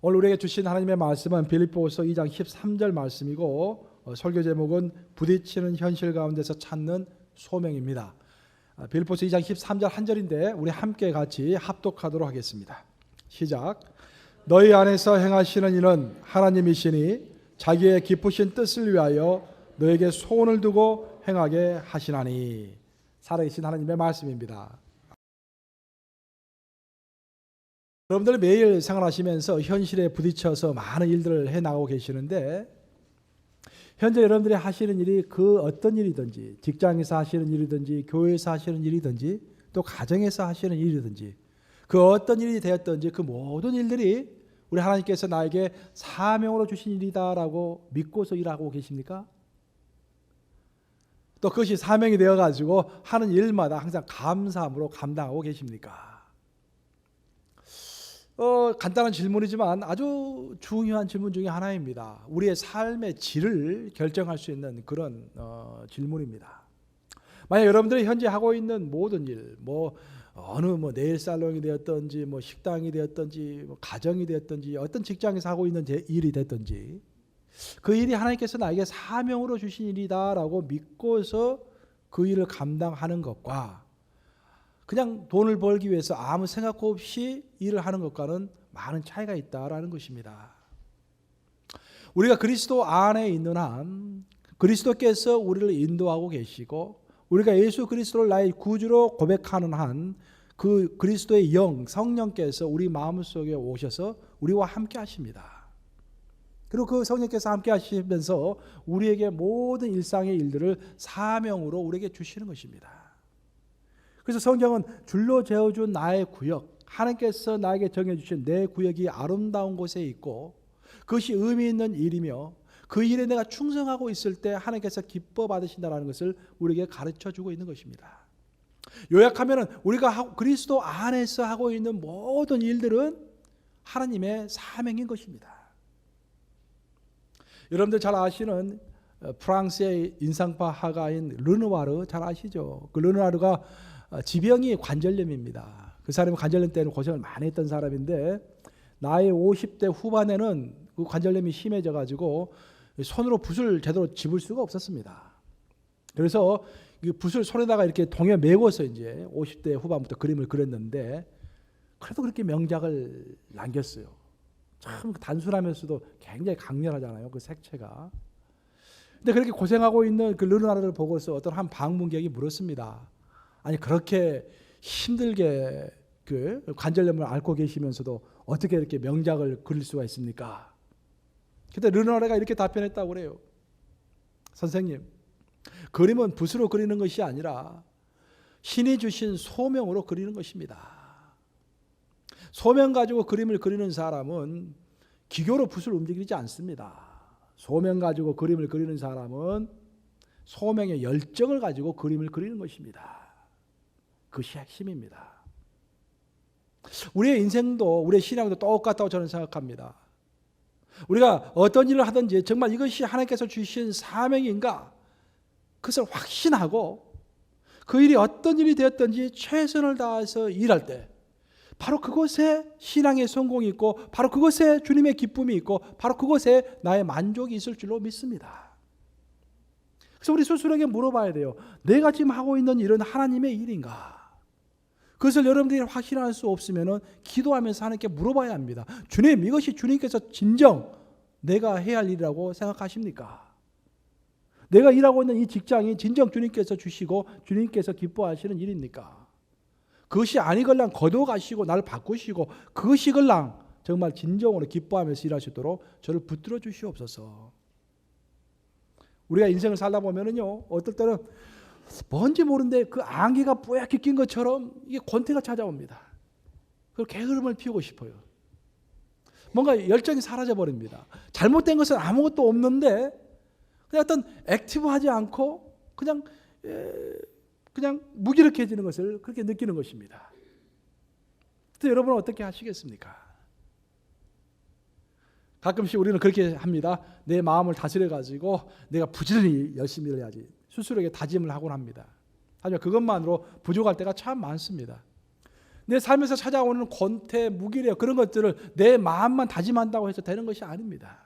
오늘 우리에게 주신 하나님의 말씀은 빌립보서 2장 13절 말씀이고 설교 제목은 부딪히는 현실 가운데서 찾는 소명입니다. 빌립보서 2장 13절 한 절인데 우리 함께 같이 합독하도록 하겠습니다. 시작. 너희 안에서 행하시는 이는 하나님이시니 자기의 기쁘신 뜻을 위하여 너에게 소원을 두고 행하게 하시나니. 살아계신 하나님의 말씀입니다. 여러분들 매일 생활하시면서 현실에 부딪혀서 많은 일들을 해나가고 계시는데, 현재 여러분들이 하시는 일이 그 어떤 일이든지, 직장에서 하시는 일이든지, 교회에서 하시는 일이든지, 또 가정에서 하시는 일이든지, 그 어떤 일이 되었든지 그 모든 일들이 우리 하나님께서 나에게 사명으로 주신 일이다라고 믿고서 일하고 계십니까? 또 그것이 사명이 되어가지고 하는 일마다 항상 감사함으로 감당하고 계십니까? 간단한 질문이지만 아주 중요한 질문 중에 하나입니다. 우리의 삶의 질을 결정할 수 있는 그런 질문입니다. 만약 여러분들이 현재 하고 있는 모든 일, 어느 네일 살롱이 되었든지, 식당이 되었든지, 가정이 되었든지, 어떤 직장에서 하고 있는 일이 됐든지, 그 일이 하나님께서 나에게 사명으로 주신 일이다라고 믿고서 그 일을 감당하는 것과 그냥 돈을 벌기 위해서 아무 생각 없이 일을 하는 것과는 많은 차이가 있다라는 것입니다. 우리가 그리스도 안에 있는 한 그리스도께서 우리를 인도하고 계시고 우리가 예수 그리스도를 나의 구주로 고백하는 한 그 그리스도의 영 성령께서 우리 마음속에 오셔서 우리와 함께 하십니다. 그리고 그 성령께서 함께 하시면서 우리에게 모든 일상의 일들을 사명으로 우리에게 주시는 것입니다. 그래서 성경은 줄로 재어준 나의 구역, 하나님께서 나에게 정해주신 내 구역이 아름다운 곳에 있고 그것이 의미 있는 일이며 그 일에 내가 충성하고 있을 때 하나님께서 기뻐 받으신다는 것을 우리에게 가르쳐주고 있는 것입니다. 요약하면 우리가 그리스도 안에서 하고 있는 모든 일들은 하나님의 사명인 것입니다. 여러분들 잘 아시는 프랑스의 인상파 화가인 르누아르 잘 아시죠? 그 르누아르가 지병이 관절염입니다. 그 사람이 관절염 때는 고생을 많이 했던 사람인데 나이 50대 후반에는 그 관절염이 심해져 가지고 손으로 붓을 제대로 집을 수가 없었습니다. 그래서 이 붓을 손에다가 이렇게 동여 메고서 이제 50대 후반부터 그림을 그렸는데 그래도 그렇게 명작을 남겼어요. 참 단순하면서도 굉장히 강렬하잖아요. 그 색채가. 근데 그렇게 고생하고 있는 그 르누아르를 보고서 어떤 한 방문객이 물었습니다. 아니 그렇게 힘들게 그 관절염을 앓고 계시면서도 어떻게 이렇게 명작을 그릴 수가 있습니까? 그때 르누아르가 이렇게 답변했다고 그래요. 선생님, 그림은 붓으로 그리는 것이 아니라 신이 주신 소명으로 그리는 것입니다. 소명 가지고 그림을 그리는 사람은 기교로 붓을 움직이지 않습니다. 소명 가지고 그림을 그리는 사람은 소명의 열정을 가지고 그림을 그리는 것입니다. 그것이 핵심입니다. 우리의 인생도 우리의 신앙도 똑같다고 저는 생각합니다. 우리가 어떤 일을 하든지 정말 이것이 하나님께서 주신 사명인가 그것을 확신하고 그 일이 어떤 일이 되었든지 최선을 다해서 일할 때 바로 그곳에 신앙의 성공이 있고 바로 그곳에 주님의 기쁨이 있고 바로 그곳에 나의 만족이 있을 줄로 믿습니다. 그래서 우리 스스로에게 물어봐야 돼요. 내가 지금 하고 있는 일은 하나님의 일인가? 그것을 여러분들이 확신할 수 없으면 기도하면서 하나님께 물어봐야 합니다. 주님, 이것이 주님께서 진정 내가 해야 할 일이라고 생각하십니까? 내가 일하고 있는 이 직장이 진정 주님께서 주시고 주님께서 기뻐하시는 일입니까? 그것이 아니걸랑 거둬가시고 나를 바꾸시고 그것이걸랑 정말 진정으로 기뻐하면서 일하시도록 저를 붙들어 주시옵소서. 우리가 인생을 살다 보면은요, 어떨 때는 뭔지 모르는데 그 안개가 뿌옇게 낀 것처럼 이게 권태가 찾아옵니다. 그걸 게으름을 피우고 싶어요. 뭔가 열정이 사라져 버립니다. 잘못된 것은 아무것도 없는데 그냥 어떤 액티브하지 않고 그냥 무기력해지는 것을 그렇게 느끼는 것입니다. 그래서 여러분은 어떻게 하시겠습니까? 가끔씩 우리는 그렇게 합니다. 내 마음을 다스려 가지고 내가 부지런히 열심히 해야지. 스스로에게 다짐을 하곤 합니다. 하지만 그것만으로 부족할 때가 참 많습니다. 내 삶에서 찾아오는 권태, 무기력 그런 것들을 내 마음만 다짐한다고 해서 되는 것이 아닙니다.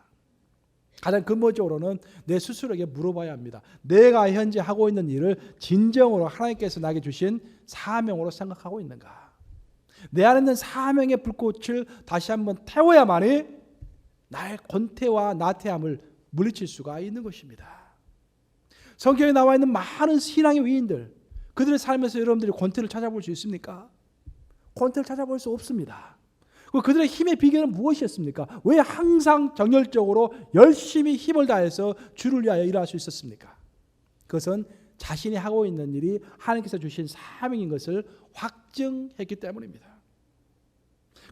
가장 근본적으로는 내 스스로에게 물어봐야 합니다. 내가 현재 하고 있는 일을 진정으로 하나님께서 나에게 주신 사명으로 생각하고 있는가? 내 안에 있는 사명의 불꽃을 다시 한번 태워야만이 나의 권태와 나태함을 물리칠 수가 있는 것입니다. 성경에 나와 있는 많은 신앙의 위인들, 그들의 삶에서 여러분들이 권태를 찾아볼 수 있습니까? 권태를 찾아볼 수 없습니다. 그들의 힘의 비결은 무엇이었습니까? 왜 항상 정열적으로 열심히 힘을 다해서 주를 위하여 일할 수 있었습니까? 그것은 자신이 하고 있는 일이 하나님께서 주신 사명인 것을 확증했기 때문입니다.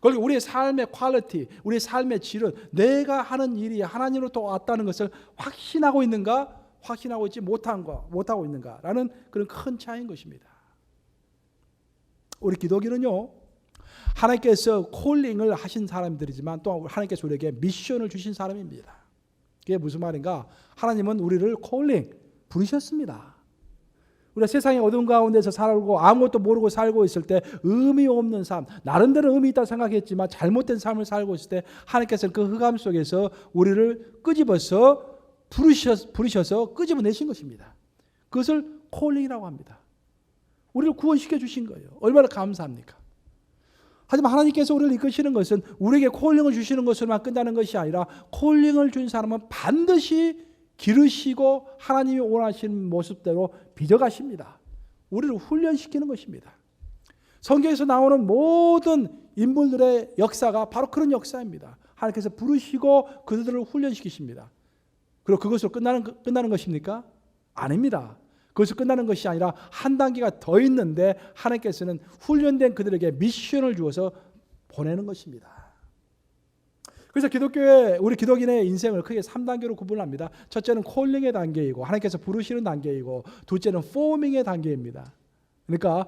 그리고 우리의 삶의 퀄리티, 우리의 삶의 질은 내가 하는 일이 하나님으로부터 왔다는 것을 확신하고 있는가, 확신하고 있지 못하고 있는가라는 그런 큰 차이인 것입니다. 우리 기독인은요, 하나님께서 콜링을 하신 사람들이지만 또 하나님께서 우리에게 미션을 주신 사람입니다. 그게 무슨 말인가? 하나님은 우리를 콜링, 부르셨습니다. 우리가 세상의 어두운 가운데서 살고 아무것도 모르고 살고 있을 때 의미 없는 삶, 나름대로 의미 있다고 생각했지만 잘못된 삶을 살고 있을 때 하나님께서는 그 흑암 속에서 우리를 끄집어서 부르셔서 끄집어내신 것입니다. 그것을 콜링이라고 합니다. 우리를 구원시켜 주신 거예요. 얼마나 감사합니까? 하지만 하나님께서 우리를 이끄시는 것은 우리에게 콜링을 주시는 것으로만 끝나는 것이 아니라 콜링을 준 사람은 반드시 기르시고 하나님이 원하시는 모습대로 빚어가십니다. 우리를 훈련시키는 것입니다. 성경에서 나오는 모든 인물들의 역사가 바로 그런 역사입니다. 하나님께서 부르시고 그들을 훈련시키십니다. 그리고 그것으로 끝나는 것입니까? 아닙니다. 그것이 끝나는 것이 아니라 한 단계가 더 있는데 하나님께서는 훈련된 그들에게 미션을 주어서 보내는 것입니다. 그래서 우리 기독인의 인생을 크게 3단계로 구분합니다. 첫째는 콜링의 단계이고 하나님께서 부르시는 단계이고, 둘째는 포밍의 단계입니다. 그러니까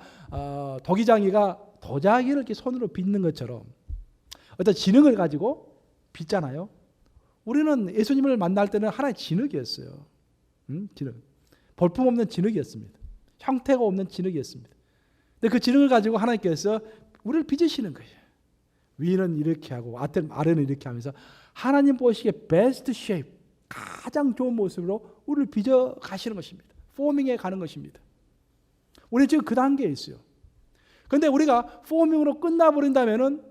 도기장이가 도자기를 이렇게 손으로 빚는 것처럼 어떤 지능을 가지고 빚잖아요. 우리는 예수님을 만날 때는 하나의 진흙이었어요. 진흙. 볼품없는 진흙이었습니다. 형태가 없는 진흙이었습니다. 근데 그 진흙을 가지고 하나님께서 우리를 빚으시는 거예요. 위는 이렇게 하고 아래는 이렇게 하면서 하나님 보시기에 베스트 쉐입, 가장 좋은 모습으로 우리를 빚어 가시는 것입니다. 포밍에 가는 것입니다. 우리 지금 그 단계에 있어요. 그런데 우리가 포밍으로 끝나버린다면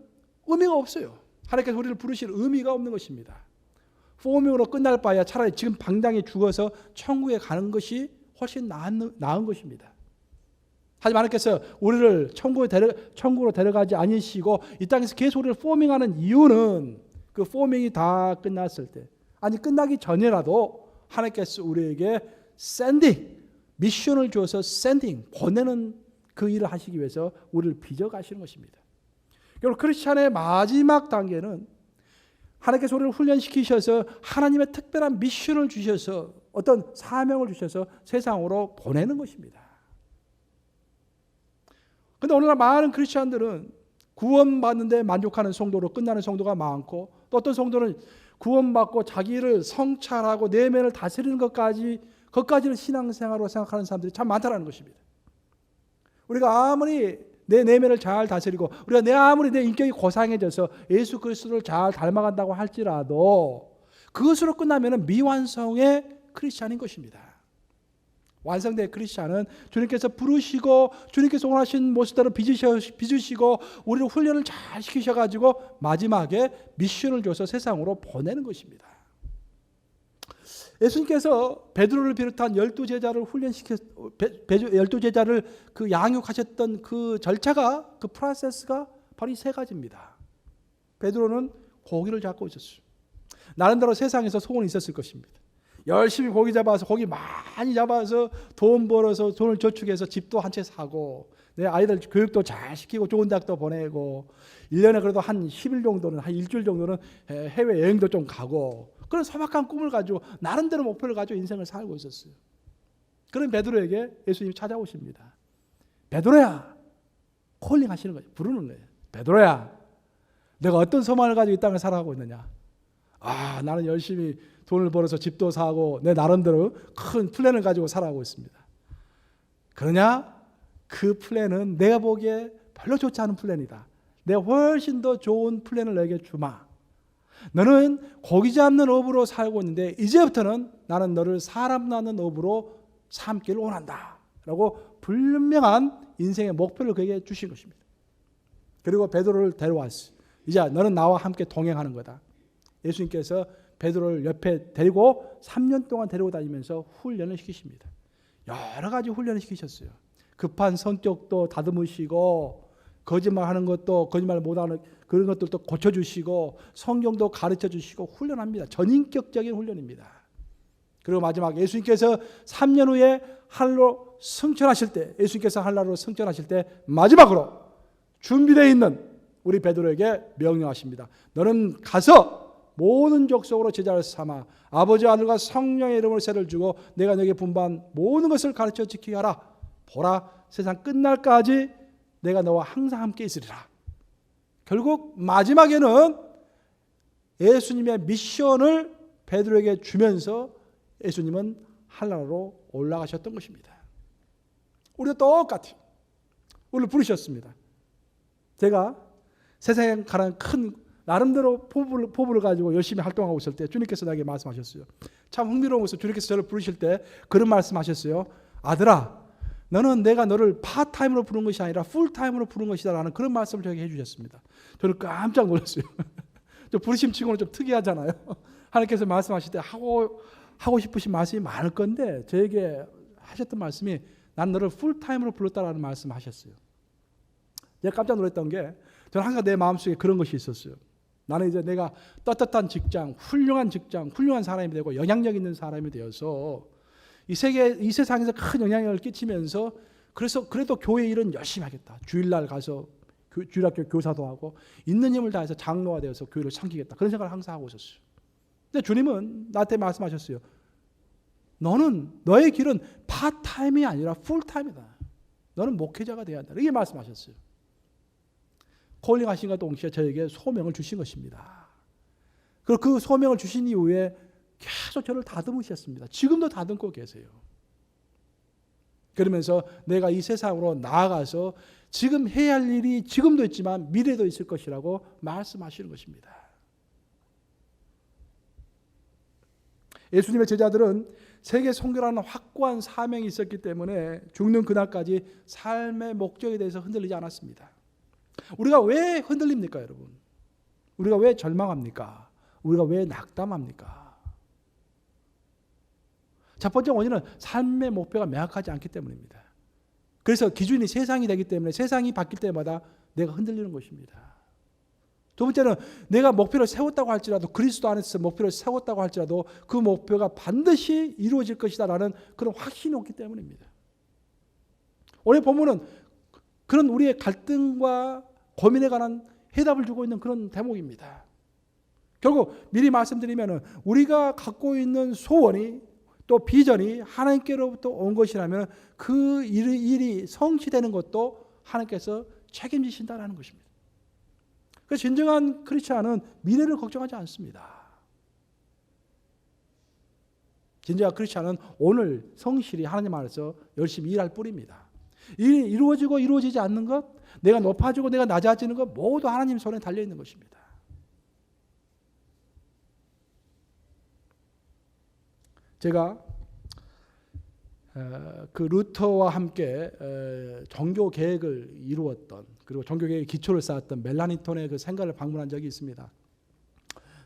의미가 없어요. 하나님께서 우리를 부르실 의미가 없는 것입니다. 포밍으로 끝날 바에야 차라리 지금 당장에 죽어서 천국에 가는 것이 훨씬 나은 것입니다. 하지만 하나님께서 우리를 천국으로 데려가지 않으시고 이 땅에서 계속 우리를 포밍하는 이유는 그 포밍이 다 끝났을 때, 아니 끝나기 전이라도 하나님께서 우리에게 미션을 주어서 보내는 그 일을 하시기 위해서 우리를 빚어 가시는 것입니다. 결국 크리스찬의 마지막 단계는 하나님께서 우리를 훈련시키셔서 하나님의 특별한 미션을 주셔서 어떤 사명을 주셔서 세상으로 보내는 것입니다. 그런데 오늘날 많은 크리스찬들은 구원받는데 만족하는 성도로 끝나는 성도가 많고, 또 어떤 성도는 구원받고 자기를 성찰하고 내면을 다스리는 것까지를 신앙생활로 생각하는 사람들이 참 많다는 것입니다. 우리가 아무리 내 내면을 잘 다스리고 우리가 아무리 내 인격이 고상해져서 예수 그리스도를 잘 닮아간다고 할지라도 그것으로 끝나면 미완성의 크리스찬인 것입니다. 완성된 크리스찬은 주님께서 부르시고 주님께서 원하신 모습대로 빚으시고 우리를 훈련을 잘 시키셔가지고 마지막에 미션을 줘서 세상으로 보내는 것입니다. 예수님께서 베드로를 비롯한 12제자를 12제자를 그 양육하셨던 그 절차가, 그 프로세스가 바로 이 세 가지입니다. 베드로는 고기를 잡고 있었어요. 나름대로 세상에서 소원이 있었을 것입니다. 열심히 고기 많이 잡아서 돈 벌어서 돈을 저축해서 집도 한 채 사고 내 아이들 교육도 잘 시키고 좋은 대학도 보내고 1년에 그래도 한 10일 정도는, 한 일주일 정도는 해외여행도 좀 가고, 그런 소박한 꿈을 가지고 나름대로 목표를 가지고 인생을 살고 있었어요. 그런 베드로에게 예수님이 찾아오십니다. 베드로야, 콜링 하시는 거예요. 부르는 거예요. 베드로야, 내가 어떤 소망을 가지고 이 땅을 살아가고 있느냐? 나는 열심히 돈을 벌어서 집도 사고 내 나름대로 큰 플랜을 가지고 살아가고 있습니다. 그러냐? 그 플랜은 내가 보기에 별로 좋지 않은 플랜이다. 내가 훨씬 더 좋은 플랜을 너에게 주마. 너는 고기 잡는 업으로 살고 있는데 이제부터는 나는 너를 사람 낳는 업으로 삼기를 원한다. 라고 분명한 인생의 목표를 그에게 주신 것입니다. 그리고 베드로를 데려왔어요. 이제 너는 나와 함께 동행하는 거다. 예수님께서 베드로를 옆에 데리고 3년 동안 데리고 다니면서 훈련을 시키십니다. 여러 가지 훈련을 시키셨어요. 급한 성격도 다듬으시고 거짓말하는 것도 거짓말 못하는 그런 것들도 고쳐주시고 성경도 가르쳐주시고 훈련합니다. 전인격적인 훈련입니다. 그리고 마지막 예수님께서 3년 후에 하늘로 승천하실 때 예수님께서 하늘로 승천하실 때 마지막으로 준비되어 있는 우리 베드로에게 명령하십니다. 너는 가서 모든 족속으로 제자를 삼아 아버지 아들과 성령의 이름으로 세를 주고 내가 너에게 분부한 모든 것을 가르쳐 지키게 하라. 보라 세상 끝날까지 내가 너와 항상 함께 있으리라. 결국 마지막에는 예수님의 미션을 베드로에게 주면서 예수님은 하늘나라로 올라가셨던 것입니다. 우리도 똑같이 우리를 부르셨습니다. 제가 세상에 가는 큰 나름대로 포부를 가지고 열심히 활동하고 있을 때 주님께서 나에게 말씀하셨어요. 참 흥미로운 것은 주님께서 저를 부르실 때 그런 말씀하셨어요. 아들아, 너는 내가 너를 파타임으로 부른 것이 아니라 풀타임으로 부른 것이다 라는 그런 말씀을 저에게 해주셨습니다. 저는 깜짝 놀랐어요. 저 부르심 치고는 좀 특이하잖아요. 하나님께서 말씀하실 때 하고 싶으신 말씀이 많을 건데 저에게 하셨던 말씀이 난 너를 풀타임으로 불렀다라는 말씀을 하셨어요. 제가 깜짝 놀랐던 게 저는 항상 내 마음속에 그런 것이 있었어요. 나는 이제 내가 떳떳한 직장, 훌륭한 사람이 되고 영향력 있는 사람이 되어서 이 세상에서 큰 영향력을 끼치면서 그래도 교회 일은 열심히 하겠다. 주일날 가서 주일학교 교사도 하고 있는 힘을 다해서 장로가 되어서 교회를 섬기겠다. 그런 생각을 항상 하고 있었어요. 근데 주님은 나한테 말씀하셨어요. 너의 길은 파타임이 아니라 풀타임이다. 너는 목회자가 되어야 한다. 이렇게 말씀하셨어요. 콜링하신과 동시에 저에게 소명을 주신 것입니다. 그리고 그 소명을 주신 이후에 계속 저를 다듬으셨습니다. 지금도 다듬고 계세요. 그러면서 내가 이 세상으로 나아가서 지금 해야 할 일이 지금도 있지만 미래도 있을 것이라고 말씀하시는 것입니다. 예수님의 제자들은 세계 선교라는 확고한 사명이 있었기 때문에 죽는 그날까지 삶의 목적에 대해서 흔들리지 않았습니다. 우리가 왜 흔들립니까, 여러분? 우리가 왜 절망합니까? 우리가 왜 낙담합니까? 첫 번째 원인은 삶의 목표가 명확하지 않기 때문입니다. 그래서 기준이 세상이 되기 때문에 세상이 바뀔 때마다 내가 흔들리는 것입니다. 두 번째는 내가 목표를 세웠다고 할지라도 그리스도 안에서 목표를 세웠다고 할지라도 그 목표가 반드시 이루어질 것이다라는 그런 확신이 없기 때문입니다. 오늘 본문은 그런 우리의 갈등과 고민에 관한 해답을 주고 있는 그런 대목입니다. 결국 미리 말씀드리면 우리가 갖고 있는 소원이 또 비전이 하나님께로부터 온 것이라면 그 일이 성취되는 것도 하나님께서 책임지신다는 것입니다. 그래서 진정한 크리스찬은 미래를 걱정하지 않습니다. 진정한 크리스찬은 오늘 성실히 하나님 안에서 열심히 일할 뿐입니다. 일이 이루어지고 이루어지지 않는 것, 내가 높아지고 내가 낮아지는 것 모두 하나님 손에 달려있는 것입니다. 제가 그 루터와 함께 종교 계획을 이루었던 그리고 종교 계획의 기초를 쌓았던 멜라니톤의 그 생가를 방문한 적이 있습니다.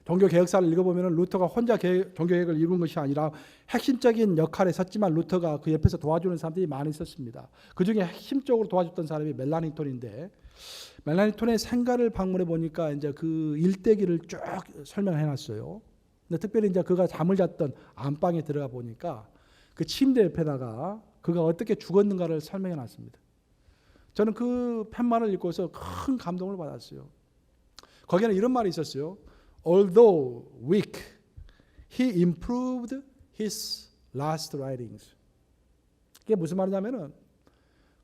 종교 계획사를 읽어보면 루터가 혼자 종교 계획을 이룬 것이 아니라 핵심적인 역할에 섰지만 루터가 그 옆에서 도와주는 사람들이 많이 있었습니다. 그 중에 핵심적으로 도와줬던 사람이 멜라니톤인데 멜라니톤의 생가를 방문해 보니까 이제 그 일대기를 쭉 설명해 놨어요. 근데 특별히 이제 그가 잠을 잤던 안방에 들어가 보니까 그 침대 옆에다가 그가 어떻게 죽었는가를 설명해 놨습니다. 저는 그 편만을 읽고서 큰 감동을 받았어요. 거기에는 이런 말이 있었어요. Although weak, he improved his last writings. 그게 무슨 말이냐면은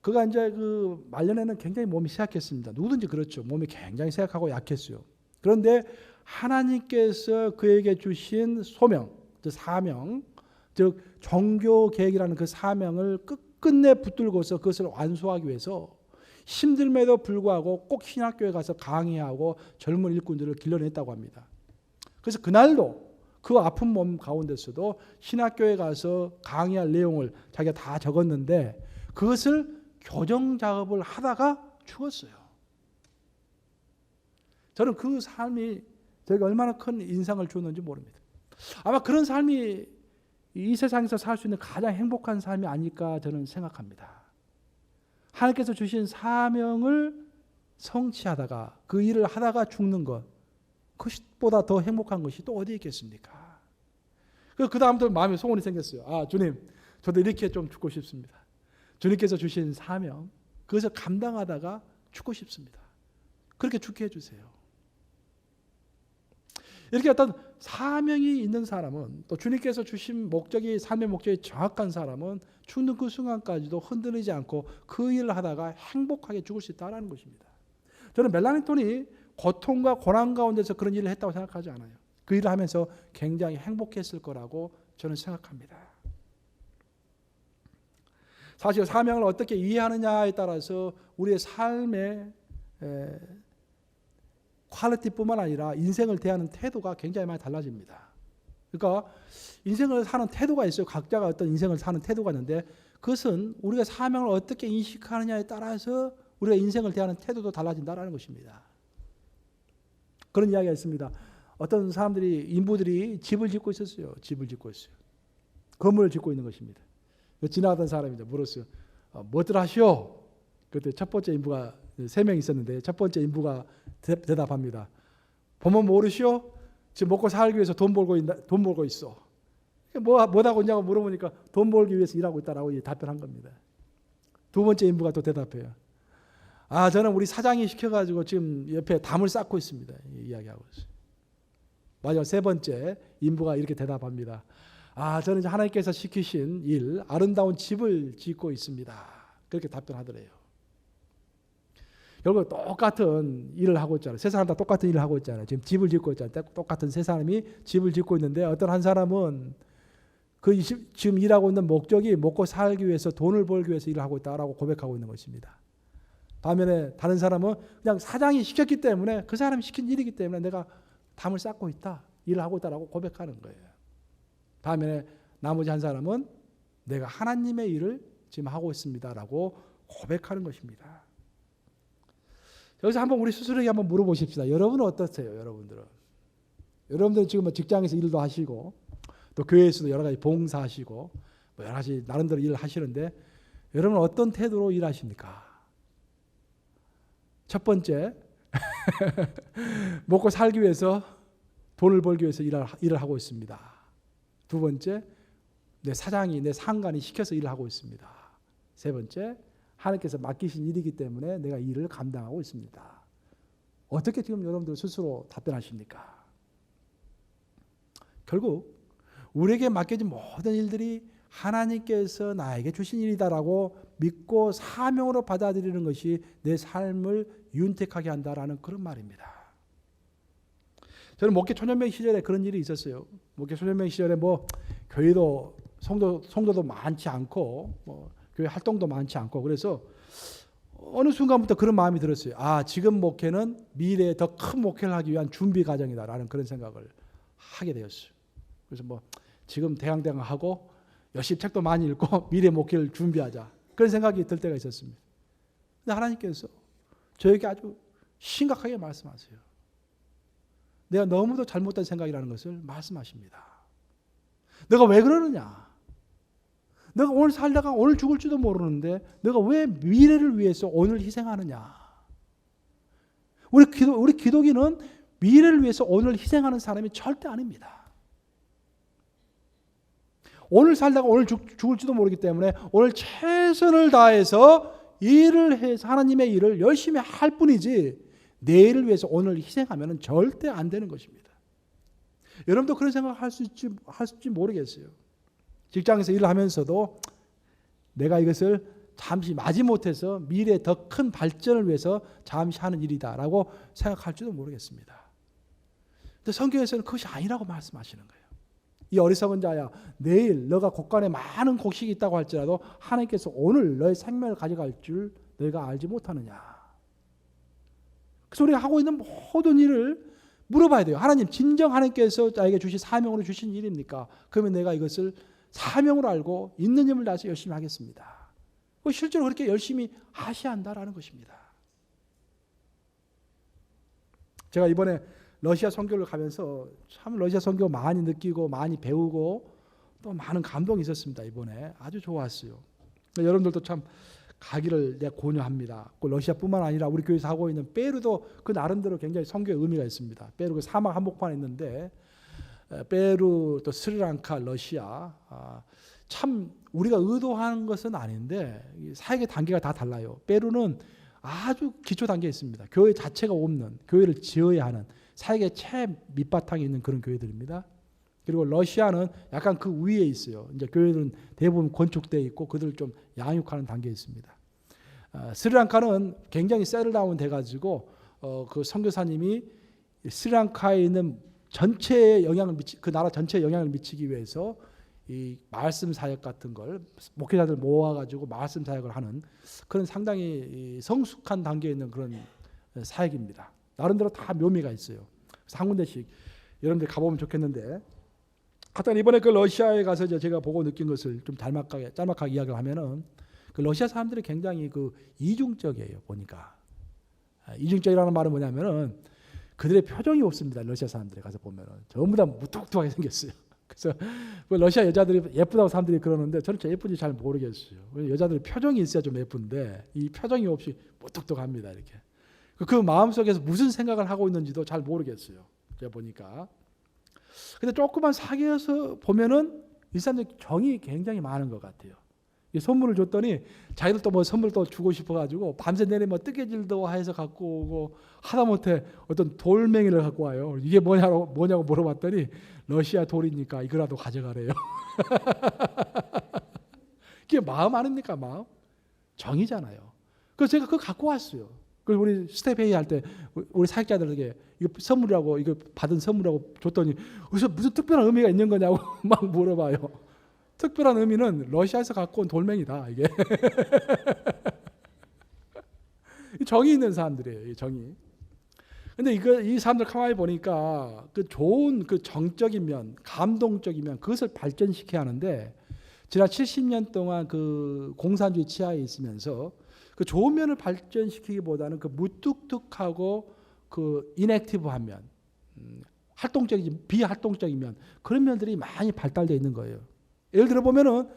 그가 이제 그 말년에는 굉장히 몸이 쇠약했습니다. 누구든지 그렇죠. 몸이 굉장히 쇠약하고 약했어요. 그런데 하나님께서 그에게 주신 소명, 즉 사명, 즉 종교 계획이라는 그 사명을 끝끝내 붙들고서 그것을 완수하기 위해서 힘듦에도 불구하고 꼭 신학교에 가서 강의하고 젊은 일꾼들을 길러냈다고 합니다. 그래서 그날도 그 아픈 몸 가운데서도 신학교에 가서 강의할 내용을 자기가 다 적었는데 그것을 교정 작업을 하다가 죽었어요. 저는 그 삶이 저에게 얼마나 큰 인상을 줬는지 모릅니다. 아마 그런 삶이 이 세상에서 살 수 있는 가장 행복한 삶이 아닐까 저는 생각합니다. 하나님께서 주신 사명을 성취하다가 그 일을 하다가 죽는 것, 그것보다 더 행복한 것이 또 어디 있겠습니까? 그 다음부터 마음에 소원이 생겼어요. 아, 주님, 저도 이렇게 좀 죽고 싶습니다. 주님께서 주신 사명, 그것을 감당하다가 죽고 싶습니다. 그렇게 죽게 해주세요. 이렇게 어떤 사명이 있는 사람은, 또 주님께서 주신 목적이, 삶의 목적이 정확한 사람은 죽는 그 순간까지도 흔들리지 않고 그 일을 하다가 행복하게 죽을 수 있다는 것입니다. 저는 멜라니톤이 고통과 고난 가운데서 그런 일을 했다고 생각하지 않아요. 그 일을 하면서 굉장히 행복했을 거라고 저는 생각합니다. 사실 사명을 어떻게 이해하느냐에 따라서 우리의 삶의 퀄리티뿐만 아니라 인생을 대하는 태도가 굉장히 많이 달라집니다. 그러니까 인생을 사는 태도가 있어요. 각자가 어떤 인생을 사는 태도가 있는데 그것은 우리가 사명을 어떻게 인식하느냐에 따라서 우리가 인생을 대하는 태도도 달라진다는 것입니다. 그런 이야기가 있습니다. 어떤 사람들이, 인부들이 집을 짓고 있었어요. 집을 짓고 있어요. 건물을 짓고 있는 것입니다. 지나가던 사람인데 물었어요. 뭐들 하시오? 그때 첫 번째 인부가 3명 있었는데 첫 번째 인부가 대답합니다. 보면 모르시오? 지금 먹고 살기 위해서 돈 벌고 있어. 뭐하고 있냐고 물어보니까 돈 벌기 위해서 일하고 있다라고 답변한 겁니다. 두 번째 인부가 또 대답해요. 아, 저는 우리 사장이 시켜가지고 지금 옆에 담을 쌓고 있습니다. 이야기하고 있어요. 마지막 세 번째 인부가 이렇게 대답합니다. 아, 저는 이제 하나님께서 시키신 일, 아름다운 집을 짓고 있습니다. 그렇게 답변하더래요. 결국 똑같은 일을 하고 있잖아요. 세 사람 다 똑같은 일을 하고 있잖아요. 지금 집을 짓고 있잖아요. 똑같은 세 사람이 집을 짓고 있는데 어떤 한 사람은 지금 일하고 있는 목적이 먹고 살기 위해서, 돈을 벌기 위해서 일을 하고 있다라고 고백하고 있는 것입니다. 반면에 다른 사람은 그냥 사장이 시켰기 때문에, 그 사람이 시킨 일이기 때문에 내가 담을 쌓고 있다, 일을 하고 있다라고 고백하는 거예요. 반면에 나머지 한 사람은 내가 하나님의 일을 지금 하고 있습니다라고 고백하는 것입니다. 여기서 한번 우리 스스로에게 한번 물어보십시다. 여러분은 어떠세요? 여러분들은 지금 직장에서 일도 하시고 또 교회에서도 여러 가지 봉사하시고 여러 가지 나름대로 일을 하시는데 여러분은 어떤 태도로 일하십니까? 첫 번째, 먹고 살기 위해서, 돈을 벌기 위해서 일을 하고 있습니다. 두 번째, 내 사장이, 내 상관이 시켜서 일을 하고 있습니다. 세 번째, 하나님께서 맡기신 일이기 때문에 내가 이 일을 감당하고 있습니다. 어떻게 지금 여러분들 스스로 답변하십니까? 결국 우리에게 맡겨진 모든 일들이 하나님께서 나에게 주신 일이다라고 믿고 사명으로 받아들이는 것이 내 삶을 윤택하게 한다라는 그런 말입니다. 저는 목회 초년명 시절에 그런 일이 있었어요. 목회 초년명 시절에 교회도 성도도 많지 않고 교회 활동도 많지 않고, 그래서 어느 순간부터 그런 마음이 들었어요. 아, 지금 목회는 미래에 더 큰 목회를 하기 위한 준비 과정이다라는 그런 생각을 하게 되었어요. 그래서 지금 대강하고 열심히 책도 많이 읽고 미래 목회를 준비하자, 그런 생각이 들 때가 있었습니다. 근데 하나님께서 저에게 아주 심각하게 말씀하세요. 내가 너무도 잘못된 생각이라는 것을 말씀하십니다. 내가 왜 그러느냐? 내가 오늘 살다가 오늘 죽을지도 모르는데 내가 왜 미래를 위해서 오늘 희생하느냐? 우리 기독인은 미래를 위해서 오늘 희생하는 사람이 절대 아닙니다. 오늘 살다가 오늘 죽을지도 모르기 때문에 오늘 최선을 다해서 일을 해서 하나님의 일을 열심히 할 뿐이지 내일을 위해서 오늘 희생하면 절대 안 되는 것입니다. 여러분도 그런 생각을 할 수 있을지 모르겠어요. 직장에서 일을 하면서도 내가 이것을 잠시 마지못해서 미래의 더 큰 발전을 위해서 잠시 하는 일이다라고 생각할지도 모르겠습니다. 근데 성경에서는 그것이 아니라고 말씀하시는 거예요. 이 어리석은 자야, 내일 너가 곳간에 많은 곡식이 있다고 할지라도 하나님께서 오늘 너의 생명을 가져갈 줄 너희가 알지 못하느냐. 그래서 우리가 하고 있는 모든 일을 물어봐야 돼요. 하나님, 진정 하나님께서 나에게 주신 사명으로 주신 일입니까? 그러면 내가 이것을 사명으로 알고 있는 힘을 다해서 열심히 하겠습니다. 실제로 그렇게 열심히 하셔야 한다라는 것입니다. 제가 이번에 러시아 선교를 가면서 참 러시아 선교 많이 느끼고 많이 배우고 또 많은 감동이 있었습니다. 이번에 아주 좋았어요. 여러분들도 참 가기를 내가 권유합니다. 러시아뿐만 아니라 우리 교회에서 하고 있는 페루도 그 나름대로 굉장히 선교의 의미가 있습니다. 페루 그 사막 한복판에 있는데 페루 또 스리랑카, 러시아 참 우리가 의도하는 것은 아닌데 사역의 단계가 다 달라요. 페루는 아주 기초 단계에 있습니다. 교회 자체가 없는, 교회를 지어야 하는 사역의 최 밑바탕에 있는 그런 교회들입니다. 그리고 러시아는 약간 그 위에 있어요. 이제 교회들은 대부분 건축되어 있고 그들을 좀 양육하는 단계에 있습니다. 스리랑카는 굉장히 셀다운 돼가지고 그 선교사님이 스리랑카에 있는 전체에 영향을 그 나라 전체에 영향을 미치기 위해서 이 말씀 사역 같은 걸 목회자들 모아가지고 말씀 사역을 하는 그런 상당히 성숙한 단계에 있는 그런 사역입니다. 나름대로 다 묘미가 있어요. 그래서 한 군데씩 여러분들 가보면 좋겠는데, 하여튼 이번에 그 러시아에 가서 제가 보고 느낀 것을 좀 짤막하게 이야기를 하면은 그 러시아 사람들이 굉장히 그 이중적이에요. 보니까 이중적이라는 말은 뭐냐면은 그들의 표정이 없습니다. 러시아 사람들이 가서 보면은 전부 다 무뚝뚝하게 생겼어요. 그래서 러시아 여자들이 예쁘다고 사람들이 그러는데 저는 예쁜지 잘 모르겠어요. 여자들이 표정이 있어야 좀 예쁜데 이 표정이 없이 무뚝뚝합니다. 이렇게 그 마음속에서 무슨 생각을 하고 있는지도 잘 모르겠어요. 제가 보니까. 근데 조금만 사귀어서 보면은 이 사람들 정이 굉장히 많은 것 같아요. 선물을 줬더니 자기들도 뭐 선물 또 주고 싶어가지고 밤새 내내 뭐 뜨개질도 해서 갖고 오고 하다못해 어떤 돌멩이를 갖고 와요. 이게 뭐냐고 물어봤더니 러시아 돌이니까 이거라도 가져가래요. 이게 마음 아닙니까? 마음 정이잖아요. 그래서 제가 그거 갖고 왔어요. 그리고 우리 스텝 회의 할 때 우리 사역자들에게 이거 선물이라고 이거 받은 선물이라고 줬더니 그래서 무슨 특별한 의미가 있는 거냐고 막 물어봐요. 특별한 의미는 러시아에서 갖고 온 돌멩이다 이게. 정이 있는 사람들이에요. 이 정이. 근데 이 사람들 가만히 보니까 그 좋은 그 정적인 면, 감동적인 면 그것을 발전시켜야 하는데 지난 70년 동안 그 공산주의 치하에 있으면서 그 좋은 면을 발전시키기보다는 그 무뚝뚝하고 그 인액티브한 면, 활동적이지 비활동적인 면 그런 면들이 많이 발달되어 있는 거예요. 예를 들어 보면은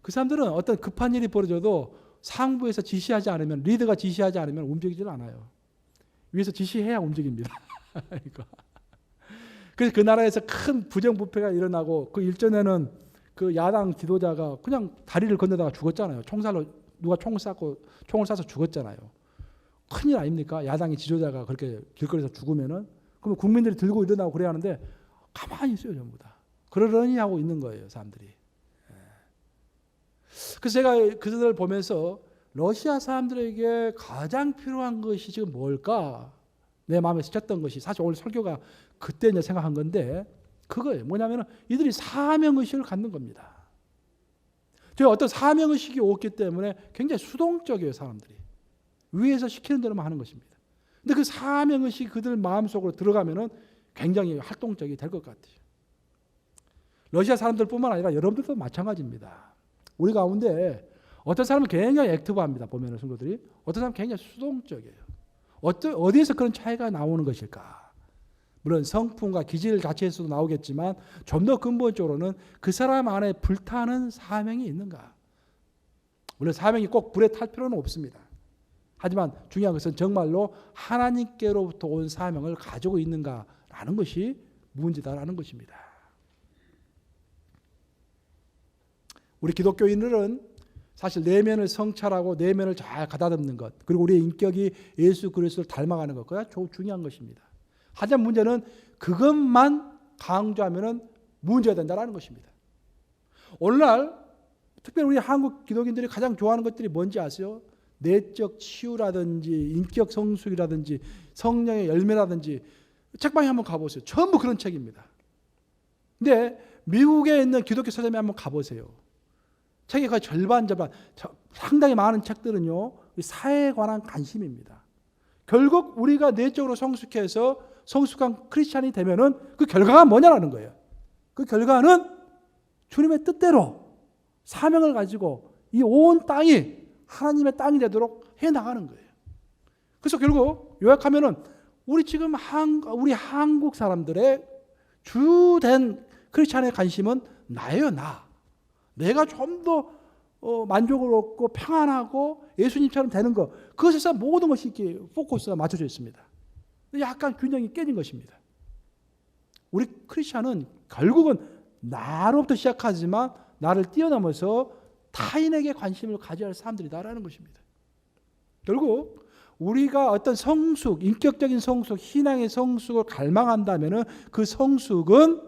그 사람들은 어떤 급한 일이 벌어져도 상부에서 지시하지 않으면 리더가 지시하지 않으면 움직이질 않아요. 위에서 지시해야 움직입니다. 그래서 그 나라에서 큰 부정부패가 일어나고 그 일전에는 그 야당 지도자가 그냥 다리를 건너다가 죽었잖아요. 총살로 누가 총을 쏴서 죽었잖아요. 큰일 아닙니까? 야당의 지도자가 그렇게 길거리에서 죽으면은 그러면 국민들이 들고 일어나고 그래야 하는데 가만히 있어요, 전부 다. 그러려니 하고 있는 거예요, 사람들이. 그래서 제가 그들을 보면서 러시아 사람들에게 가장 필요한 것이 지금 뭘까? 내 마음에 스쳤던 것이 사실 오늘 설교가 그때 이제 생각한 건데 그거예요. 뭐냐면은 이들이 사명의식을 갖는 겁니다. 저희 어떤 사명의식이 없기 때문에 굉장히 수동적이에요, 사람들이. 위에서 시키는 대로만 하는 것입니다. 근데 그 사명의식이 그들 마음속으로 들어가면은 굉장히 활동적이 될 것 같아요. 러시아 사람들뿐만 아니라 여러분들도 마찬가지입니다. 우리 가운데 어떤 사람은 굉장히 액티브합니다. 보면은 성도들이 어떤 사람은 굉장히 수동적이에요. 어디에서 그런 차이가 나오는 것일까? 물론 성품과 기질 자체에서도 나오겠지만 좀 더 근본적으로는 그 사람 안에 불타는 사명이 있는가? 물론 사명이 꼭 불에 탈 필요는 없습니다. 하지만 중요한 것은 정말로 하나님께로부터 온 사명을 가지고 있는가라는 것이 문제다라는 것입니다. 우리 기독교인들은 사실 내면을 성찰하고 내면을 잘 가다듬는 것, 그리고 우리의 인격이 예수 그리스도를 닮아가는 것, 그게 중요한 것입니다. 하지만 문제는 그것만 강조하면 문제가 된다는 것입니다. 오늘날 특별히 우리 한국 기독인들이 가장 좋아하는 것들이 뭔지 아세요? 내적 치유라든지 인격 성숙이라든지 성령의 열매라든지 책방에 한번 가보세요. 전부 그런 책입니다. 근데 미국에 있는 기독교 서점에 한번 가보세요. 책의 거의 절반 상당히 많은 책들은요 사회에 관한 관심입니다. 결국 우리가 내적으로 성숙해서 성숙한 크리스찬이 되면은 그 결과가 뭐냐라는 거예요. 그 결과는 주님의 뜻대로 사명을 가지고 이 온 땅이 하나님의 땅이 되도록 해 나가는 거예요. 그래서 결국 요약하면은 우리 지금 우리 한국 사람들의 주된 크리스찬의 관심은 나예요, 나. 내가 좀 더 만족을 얻고 평안하고 예수님처럼 되는 것, 그것에서 모든 것이 이렇게 포커스가 맞춰져 있습니다. 약간 균형이 깨진 것입니다. 우리 크리스찬은 결국은 나로부터 시작하지만 나를 뛰어넘어서 타인에게 관심을 가져야 할 사람들이다라는 것입니다. 결국 우리가 어떤 성숙, 인격적인 성숙, 신앙의 성숙을 갈망한다면 그 성숙은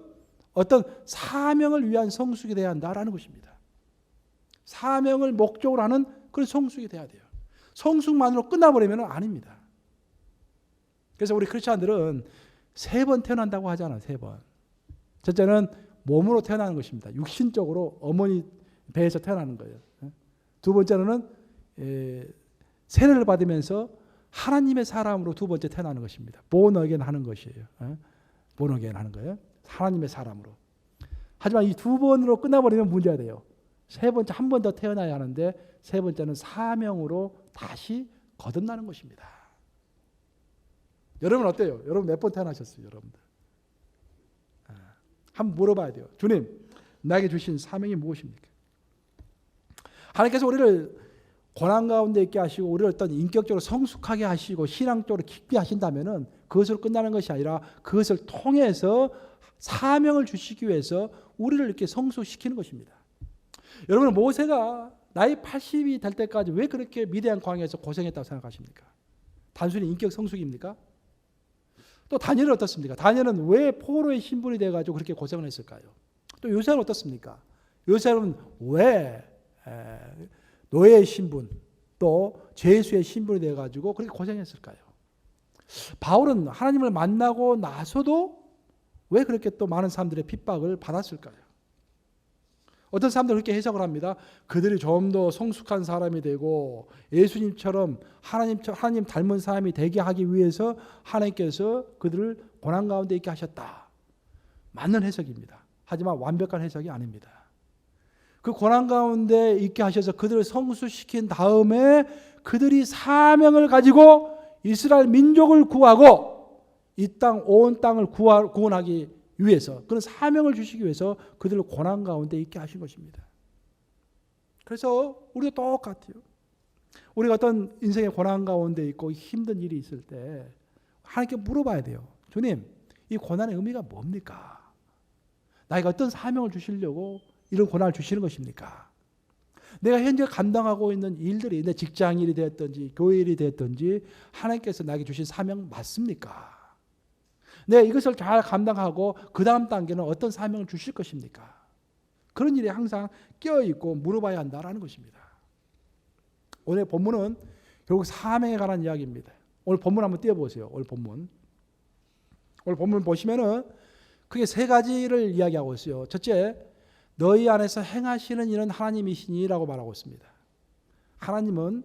어떤 사명을 위한 성숙이 되어야 한다라는 것입니다. 사명을 목적으로 하는 그런 성숙이 돼야 돼요. 성숙만으로 끝나버리면 아닙니다. 그래서 우리 크리스찬들은 3번 태어난다고 하잖아요. 3번. 첫째는 몸으로 태어나는 것입니다. 육신적으로 어머니 배에서 태어나는 거예요. 두 번째로는 세례를 받으면서 하나님의 사람으로 두 번째 태어나는 것입니다. born again 하는 것이에요. born again 하는 거예요. 하나님의 사람으로. 하지만 이 2번으로 끝나버리면 문제가 돼요. 세 번째 한 번 더 태어나야 하는데 세 번째는 사명으로 다시 거듭나는 것입니다. 여러분 어때요? 여러분 몇 번 태어나셨어요? 여러분들 한번 물어봐야 돼요. 주님, 나에게 주신 사명이 무엇입니까? 하나님께서 우리를 고난 가운데 있게 하시고 우리를 어떤 인격적으로 성숙하게 하시고 신앙적으로 깊게 하신다면은 그것으로 끝나는 것이 아니라 그것을 통해서 사명을 주시기 위해서 우리를 이렇게 성숙시키는 것입니다. 여러분, 모세가 나이 80이 될 때까지 왜 그렇게 미디안 광야에서 고생했다고 생각하십니까? 단순히 인격 성숙입니까? 또 다니엘은 어떻습니까? 다니엘은 왜 포로의 신분이 돼가지고 그렇게 고생을 했을까요? 또 요셉은 어떻습니까? 요셉은 왜 노예의 신분 또 죄수의 신분이 돼가지고 그렇게 고생했을까요? 바울은 하나님을 만나고 나서도 왜 그렇게 또 많은 사람들의 핍박을 받았을까요? 어떤 사람들은 그렇게 해석을 합니다. 그들이 좀 더 성숙한 사람이 되고 예수님처럼 하나님 닮은 사람이 되게 하기 위해서 하나님께서 그들을 고난 가운데 있게 하셨다. 맞는 해석입니다. 하지만 완벽한 해석이 아닙니다. 그 고난 가운데 있게 하셔서 그들을 성숙시킨 다음에 그들이 사명을 가지고 이스라엘 민족을 구하고 이 땅, 온 땅을 구원하기 위해서 그런 사명을 주시기 위해서 그들을 고난 가운데 있게 하신 것입니다. 그래서 우리도 똑같아요. 우리가 어떤 인생의 고난 가운데 있고 힘든 일이 있을 때 하나님께 물어봐야 돼요. 주님, 이 고난의 의미가 뭡니까? 나에게 어떤 사명을 주시려고 이런 고난을 주시는 것입니까? 내가 현재 감당하고 있는 일들이 내 직장 일이 되었든지 교회 일이 되었든지 하나님께서 나에게 주신 사명 맞습니까? 내가 이것을 잘 감당하고 그 다음 단계는 어떤 사명을 주실 것입니까? 그런 일에 항상 껴있고 물어봐야 한다는 것입니다. 오늘 본문은 결국 사명에 관한 이야기입니다. 오늘 본문 한번 띄워보세요. 오늘 본문 보시면은 크게 3가지를 이야기하고 있어요. 첫째, 너희 안에서 행하시는 일은 하나님이시니라고 말하고 있습니다. 하나님은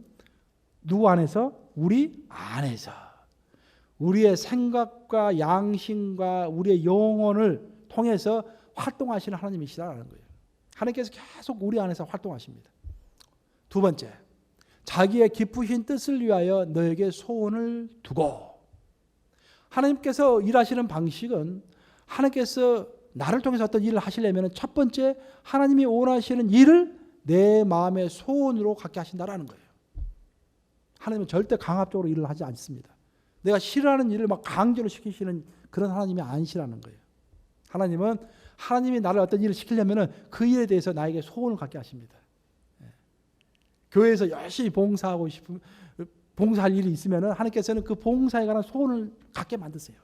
누구 안에서? 우리 안에서. 우리의 생각과 양심과 우리의 영혼을 통해서 활동하시는 하나님이시라는 거예요. 하나님께서 계속 우리 안에서 활동하십니다. 두 번째, 자기의 기쁘신 뜻을 위하여 너에게 소원을 두고. 하나님께서 일하시는 방식은 하나님께서 나를 통해서 어떤 일을 하시려면 첫 번째, 하나님이 원하시는 일을 내 마음의 소원으로 갖게 하신다라는 거예요. 하나님은 절대 강압적으로 일을 하지 않습니다. 내가 싫어하는 일을 막 강제로 시키시는 그런 하나님이 아니시라는 거예요. 하나님은 하나님이 나를 어떤 일을 시키려면 그 일에 대해서 나에게 소원을 갖게 하십니다. 교회에서 열심히 봉사하고 싶은 봉사할 일이 있으면 하나님께서는 그 봉사에 관한 소원을 갖게 만드세요.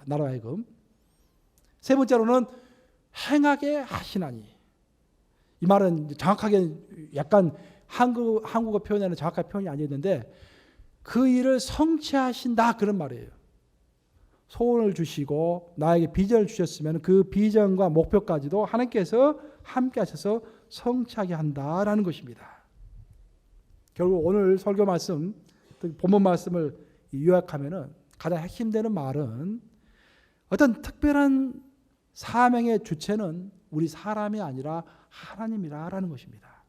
나로 하여금. 세 번째로는 행하게 하시나니. 이 말은 정확하게 약간 한국어 표현에는 정확한 표현이 아니었는데 그 일을 성취하신다 그런 말이에요. 소원을 주시고 나에게 비전을 주셨으면 그 비전과 목표까지도 하나님께서 함께 하셔서 성취하게 한다라는 것입니다. 결국 오늘 설교 말씀, 본문 말씀을 요약하면은 가장 핵심되는 말은 어떤 특별한 사명의 주체는 우리 사람이 아니라 하나님이라는 것입니다.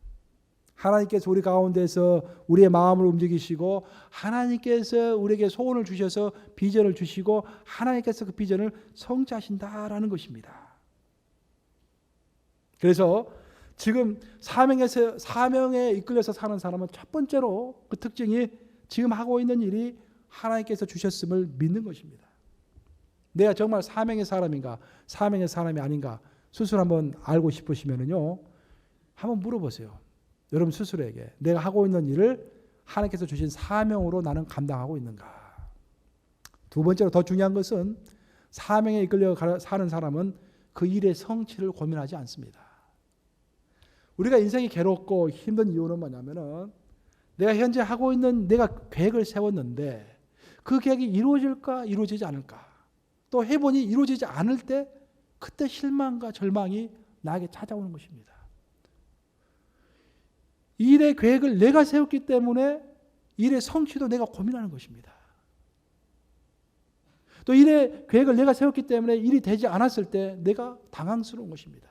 하나님께서 우리 가운데서 우리의 마음을 움직이시고 하나님께서 우리에게 소원을 주셔서 비전을 주시고 하나님께서 그 비전을 성취하신다라는 것입니다. 그래서 지금 사명에 이끌려서 사는 사람은 첫 번째로 그 특징이 지금 하고 있는 일이 하나님께서 주셨음을 믿는 것입니다. 내가 정말 사명의 사람인가 사명의 사람이 아닌가 스스로 한번 알고 싶으시면요 한번 물어보세요. 여러분 스스로에게 내가 하고 있는 일을 하나님께서 주신 사명으로 나는 감당하고 있는가. 두 번째로 더 중요한 것은 사명에 이끌려 사는 사람은 그 일의 성취를 고민하지 않습니다. 우리가 인생이 괴롭고 힘든 이유는 뭐냐면은 내가 현재 하고 있는 내가 계획을 세웠는데 그 계획이 이루어질까 이루어지지 않을까 또 해보니 이루어지지 않을 때 그때 실망과 절망이 나에게 찾아오는 것입니다. 일의 계획을 내가 세웠기 때문에 일의 성취도 내가 고민하는 것입니다. 또 일의 계획을 내가 세웠기 때문에 일이 되지 않았을 때 내가 당황스러운 것입니다.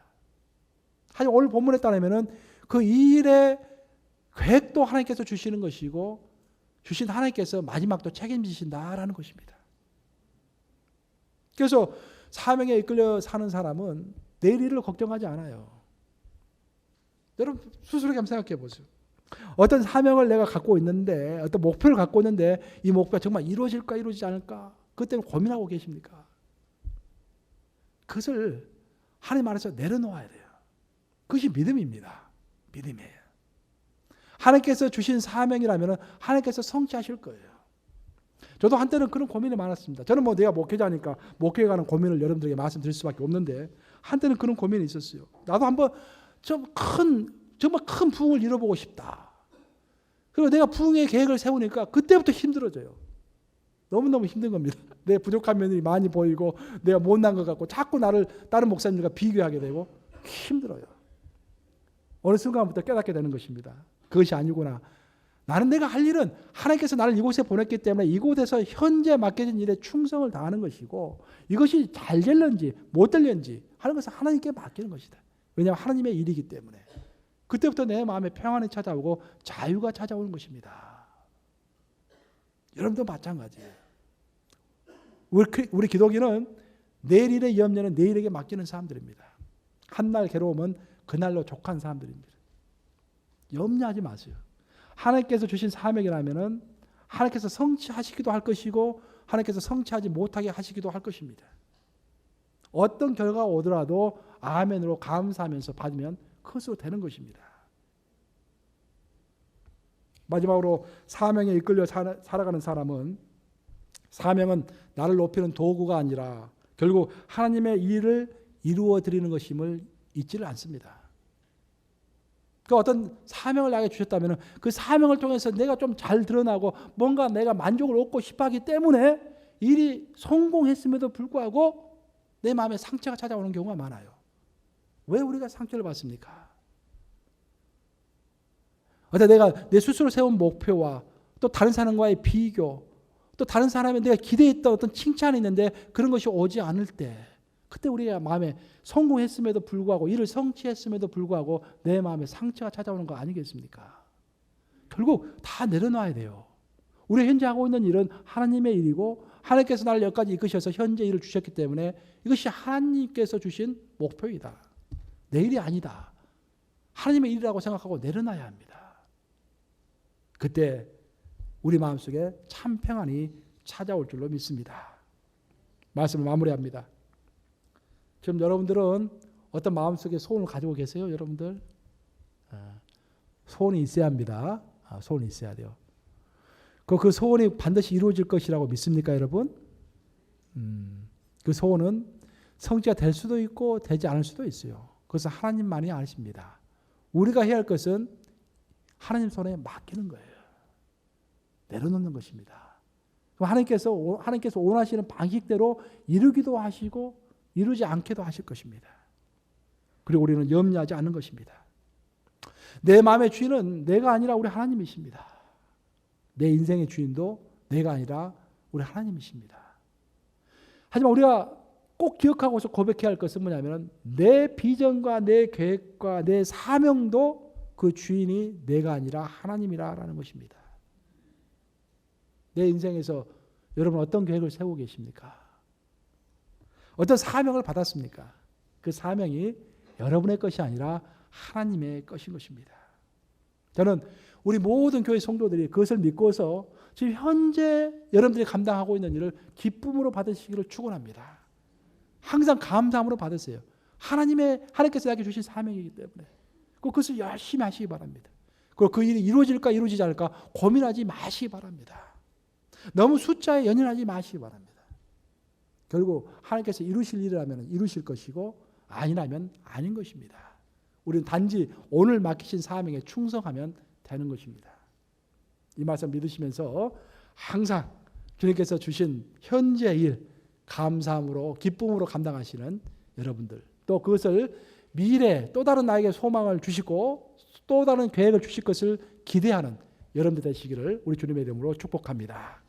하지만 오늘 본문에 따르면 그 일의 계획도 하나님께서 주시는 것이고 주신 하나님께서 마지막도 책임지신다라는 것입니다. 그래서 사명에 이끌려 사는 사람은 내일 일을 걱정하지 않아요. 여러분 스스로 한번 생각해 보세요. 어떤 사명을 내가 갖고 있는데 어떤 목표를 갖고 있는데 이 목표가 정말 이루어질까 이루어지지 않을까 그것 때문에 고민하고 계십니까? 그것을 하나님 안에서 내려놓아야 돼요. 그것이 믿음입니다. 믿음이에요. 하나님께서 주신 사명이라면 하나님께서 성취하실 거예요. 저도 한때는 그런 고민이 많았습니다. 저는 뭐 내가 목회자니까 목회에 관한 고민을 여러분들에게 말씀드릴 수밖에 없는데 한때는 그런 고민이 있었어요. 나도 한번 정말 큰 부흥을 이뤄보고 싶다. 그리고 내가 부흥의 계획을 세우니까 그때부터 힘들어져요. 너무너무 힘든 겁니다. 내 부족한 면이 많이 보이고 내가 못난 것 같고 자꾸 나를 다른 목사님들과 비교하게 되고 힘들어요. 어느 순간부터 깨닫게 되는 것입니다. 그것이 아니구나. 나는 내가 할 일은 하나님께서 나를 이곳에 보냈기 때문에 이곳에서 현재 맡겨진 일에 충성을 다하는 것이고 이것이 잘 될는지 못 될는지 하는 것은 하나님께 맡기는 것이다. 왜냐하면 하나님의 일이기 때문에 그때부터 내 마음에 평안이 찾아오고 자유가 찾아오는 것입니다. 여러분도 마찬가지예요. 우리 기독인은 내일 일의 염려는 내일에게 맡기는 사람들입니다. 한날 괴로움은 그날로 족한 사람들입니다. 염려하지 마세요. 하나님께서 주신 사명이라면은 하나님께서 성취하시기도 할 것이고 하나님께서 성취하지 못하게 하시기도 할 것입니다. 어떤 결과가 오더라도 아멘으로 감사하면서 받으면 그것으로 되는 것입니다. 마지막으로 사명에 이끌려 살아가는 사람은 사명은 나를 높이는 도구가 아니라 결국 하나님의 일을 이루어 드리는 것임을 잊지를 않습니다. 그 어떤 사명을 나에게 주셨다면 그 사명을 통해서 내가 좀 잘 드러나고 뭔가 내가 만족을 얻고 싶어 하기 때문에 일이 성공했음에도 불구하고 내 마음에 상처가 찾아오는 경우가 많아요. 왜 우리가 상처를 받습니까? 어떤 내가 내 스스로 세운 목표와 또 다른 사람과의 비교 또 다른 사람의 내가 기대했던 어떤 칭찬이 있는데 그런 것이 오지 않을 때 그때 우리가 마음에 성공했음에도 불구하고 일을 성취했음에도 불구하고 내 마음에 상처가 찾아오는 거 아니겠습니까? 결국 다 내려놔야 돼요. 우리 현재 하고 있는 일은 하나님의 일이고 하나님께서 나를 여기까지 이끄셔서 현재 일을 주셨기 때문에 이것이 하나님께서 주신 목표이다. 내 일이 아니다. 하나님의 일이라고 생각하고 내려놔야 합니다. 그때 우리 마음속에 참 평안이 찾아올 줄로 믿습니다. 말씀을 마무리합니다. 지금 여러분들은 어떤 마음속에 소원을 가지고 계세요? 여러분들? 소원이 있어야 합니다. 소원이 있어야 돼요. 그 소원이 반드시 이루어질 것이라고 믿습니까, 여러분? 그 소원은 성취가 될 수도 있고 되지 않을 수도 있어요. 그것은 하나님만이 아십니다. 우리가 해야 할 것은 하나님 손에 맡기는 거예요. 내려놓는 것입니다. 그럼 하나님께서 원하시는 방식대로 이루기도 하시고 이루지 않게도 하실 것입니다. 그리고 우리는 염려하지 않는 것입니다. 내 마음의 주인은 내가 아니라 우리 하나님이십니다. 내 인생의 주인도 내가 아니라 우리 하나님이십니다. 하지만 우리가 꼭 기억하고서 고백해야 할 것은 뭐냐면 내 비전과 내 계획과 내 사명도 그 주인이 내가 아니라 하나님이라는 것입니다. 내 인생에서 여러분 어떤 계획을 세우고 계십니까? 어떤 사명을 받았습니까? 그 사명이 여러분의 것이 아니라 하나님의 것인 것입니다. 저는 우리 모든 교회 성도들이 그것을 믿고서 지금 현재 여러분들이 감당하고 있는 일을 기쁨으로 받으시기를 축원합니다. 항상 감사함으로 받으세요. 하나님께서 나에게 주신 사명이기 때문에 그것을 열심히 하시기 바랍니다. 그리고 그 일이 이루어질까 이루어지지 않을까 고민하지 마시기 바랍니다. 너무 숫자에 연연하지 마시기 바랍니다. 결국 하나님께서 이루실 일이라면 이루실 것이고 아니라면 아닌 것입니다. 우리는 단지 오늘 맡기신 사명에 충성하면 되는 것입니다. 이 말씀 믿으시면서 항상 주님께서 주신 현재의 일 감사함으로 기쁨으로 감당하시는 여러분들, 또 그것을 미래 또 다른 나에게 소망을 주시고 또 다른 계획을 주실 것을 기대하는 여러분들 되시기를 우리 주님의 이름으로 축복합니다.